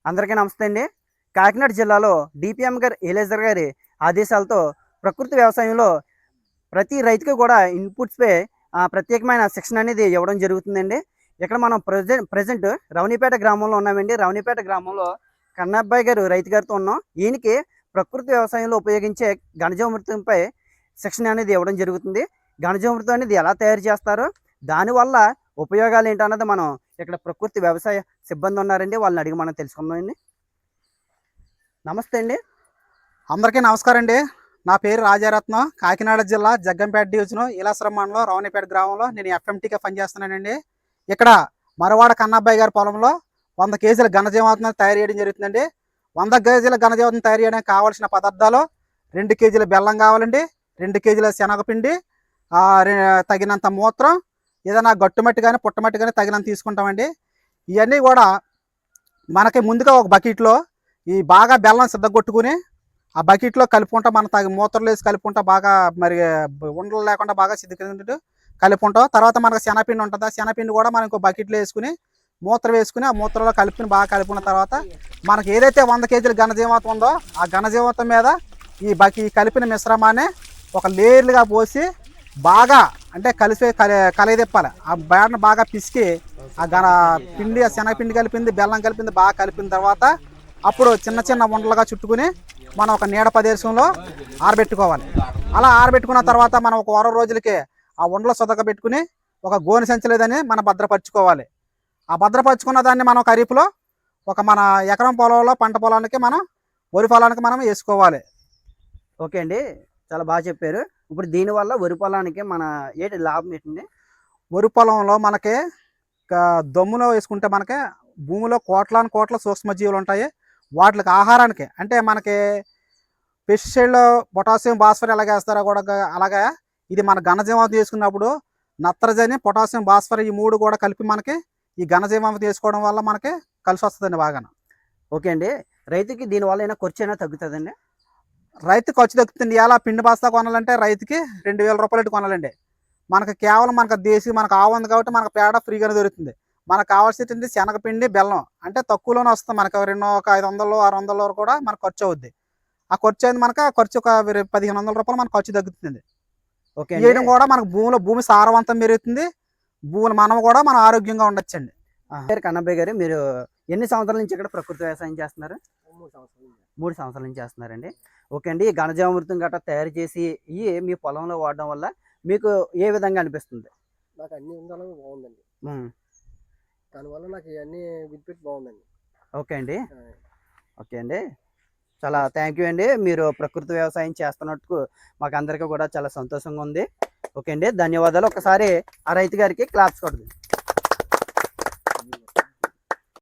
అందరికీ నమస్తే అండి. కాకినాడ జిల్లాలో డిపిఎం గారు ఎలేజర్ గారి ఆదేశాలతో ప్రకృతి వ్యవసాయంలో ప్రతి రైతుకి కూడా ఇన్పుట్స్‌పై ప్రత్యేకమైన శిక్షణ అనేది ఇవ్వడం జరుగుతుందండి. ఇక్కడ మనం ప్రెజెంట్ రవణిపేట గ్రామంలో ఉన్నామండి. రవణిపేట గ్రామంలో కన్నబ్బాయి గారు రైతు గారితో ఉన్నాం. ఈయనకి ప్రకృతి వ్యవసాయంలో ఉపయోగించే ఘనజీవామృతంపై శిక్షణ అనేది ఇవ్వడం జరుగుతుంది. ఘనజీవామృతం అనేది ఎలా తయారు చేస్తారో, దానివల్ల ఉపయోగాలు ఏంటన్నది మనం ఇక్కడ ప్రకృతి వ్యవసాయ సిబ్బంది ఉన్నారండి. వాళ్ళని అడిగి మనం తెలుసుకుందామండి. నమస్తే అండి. అందరికీ నమస్కారం అండి. నా పేరు రాజారత్నం. కాకినాడ జిల్లా జగ్గంపేట డివిజన్ ఇలాసరం మండలం రవణిపేట గ్రామంలో నేను ఎఫ్ఎంటీగా పనిచేస్తున్నానండి. ఇక్కడ మరవాడ కన్నబ్బాయి గారి పొలంలో 100 కేజీల ఘనజీవామృతం తయారు చేయడం జరుగుతుందండి. 100 కేజీల ఘనజీవామృతం తయారు చేయడానికి కావాల్సిన పదార్థాలు 2 కేజీల బెల్లం కావాలండి, 2 కేజీల శనగపిండి, తగినంత మూత్రం, ఏదైనా గట్టుమట్టి కానీ పుట్టమట్టి కానీ తగినంత తీసుకుంటామండి. ఇవన్నీ కూడా మనకి ముందుగా ఒక బకెట్లో ఈ బాగా బెల్లం సిద్ధగొట్టుకుని ఆ బకెట్లో కలుపుకుంటాం. మనం మూత్రలు వేసి కలుపుకుంటాం. బాగా మరి ఉండలు లేకుండా బాగా సిద్ధంగా కలుపుకుంటాం. తర్వాత మనకు శనగపిండి ఉంటుంది. ఆ శనగపిండి కూడా మనం ఇంకో బకెట్లో వేసుకుని మూత్రం వేసుకుని ఆ మూత్రంలో కలుపుకుని బాగా కలుపుకున్న తర్వాత మనకి ఏదైతే 100 కేజీల ఘనజీవామృతం ఉందో ఆ ఘనజీవామృతం మీద ఈ కలిపిన మిశ్రమాన్ని ఒక లేయర్లుగా పోసి బాగా అంటే కలయిదిప్పాలి. ఆ బేడను బాగా పిసికి ఆ శనగపిండి కలిపింది, బెల్లం కలిపింది బాగా కలిపిన తర్వాత అప్పుడు చిన్న చిన్న ఉండలుగా చుట్టుకుని మనం ఒక నీడ ప్రదేశంలో ఆరబెట్టుకోవాలి. అలా ఆరబెట్టుకున్న తర్వాత మనం ఒక వారం రోజులకి ఆ ఉండలు సొదక పెట్టుకుని ఒక గోనె సంచలేదని మనం భద్రపరచుకోవాలి. ఆ భద్రపరచుకున్న దాన్ని మనం ఖరీఫ్లో మన ఎకరం పొలంలో పంట పొలానికి మనం వరి పొలానికి మనం వేసుకోవాలి. ఓకే అండి, చాలా బాగా చెప్పారు. ఇప్పుడు దీనివల్ల వరి పొలానికి మన ఏంటి లాభం ఏంటండి? వరి పొలంలో మనకి దమ్ములో వేసుకుంటే మనకి భూమిలో కోట్ల సూక్ష్మజీవులు ఉంటాయి. వాటికి ఆహారానికి అంటే మనకి పెస్టిసైడ్లో పొటాషియం భాస్వరం ఎలాగ వేస్తారో కూడా అలాగా ఇది మన ఘనజీవామృతం తీసుకున్నప్పుడు నత్రజని, పొటాషియం, భాస్వరం ఈ 3 కూడా కలిపి మనకి ఈ ఘనజీవామృతం తీసుకోవడం వల్ల మనకి కలిసి వస్తుందండి బాగా. ఓకే అండి, రైతుకి దీనివల్ల అయినా ఖర్చు అయినా తగ్గుతుందండి? రైతు ఖర్చు తగ్గుతుంది. ఇలా పిండి బస్తా కొనాలంటే రైతుకి 2000 రూపాయలు కొనాలండి. మనకి కేవలం మనకు ఆవు ఉంది కాబట్టి మనకు పేడ ఫ్రీగానే దొరుకుతుంది. మనకు కావాల్సింది శనగపిండి, బెల్లం అంటే తక్కువలోనే వస్తుంది. మనకు ఒక 500 600 కూడా మనకు ఖర్చు అవుద్ది. ఆ ఖర్చు అయింది మనకు ఖర్చు ఒక 1500 రూపాయలు మనకు ఖర్చు తగ్గుతుంది. ఓకే, చేయడం కూడా మనకు భూమి సారవంతం పెరుగుతుంది. మనం కూడా మన ఆరోగ్యంగా ఉండొచ్చండి. కన్నబ్బాయి గారు, మీరు ఎన్ని సంవత్సరాల నుంచి ఇక్కడ ప్రకృతి వ్యవసాయం చేస్తున్నారు? 3 సంవత్సరాల నుంచి చేస్తున్నారండి. ఓకే అండి, ఈ ఘనజీవామృతం గట్రా తయారు చేసి మీ పొలంలో వాడడం వల్ల మీకు ఏ విధంగా అనిపిస్తుంది? నాకు అన్ని విధాలుగా బాగుందండి. దానివల్ల నాకు ఇవన్నీ బెనిఫిట్ బాగుందండి. ఓకే అండి, ఓకే అండి, చాలా థ్యాంక్ యూ అండి. మీరు ప్రకృతి వ్యవసాయం చేస్తున్నట్టు మాకు అందరికీ కూడా చాలా సంతోషంగా ఉంది. ఓకే అండి, ధన్యవాదాలు. ఒకసారి ఆ రైతు గారికి క్లాప్స్ కొడుతుంది.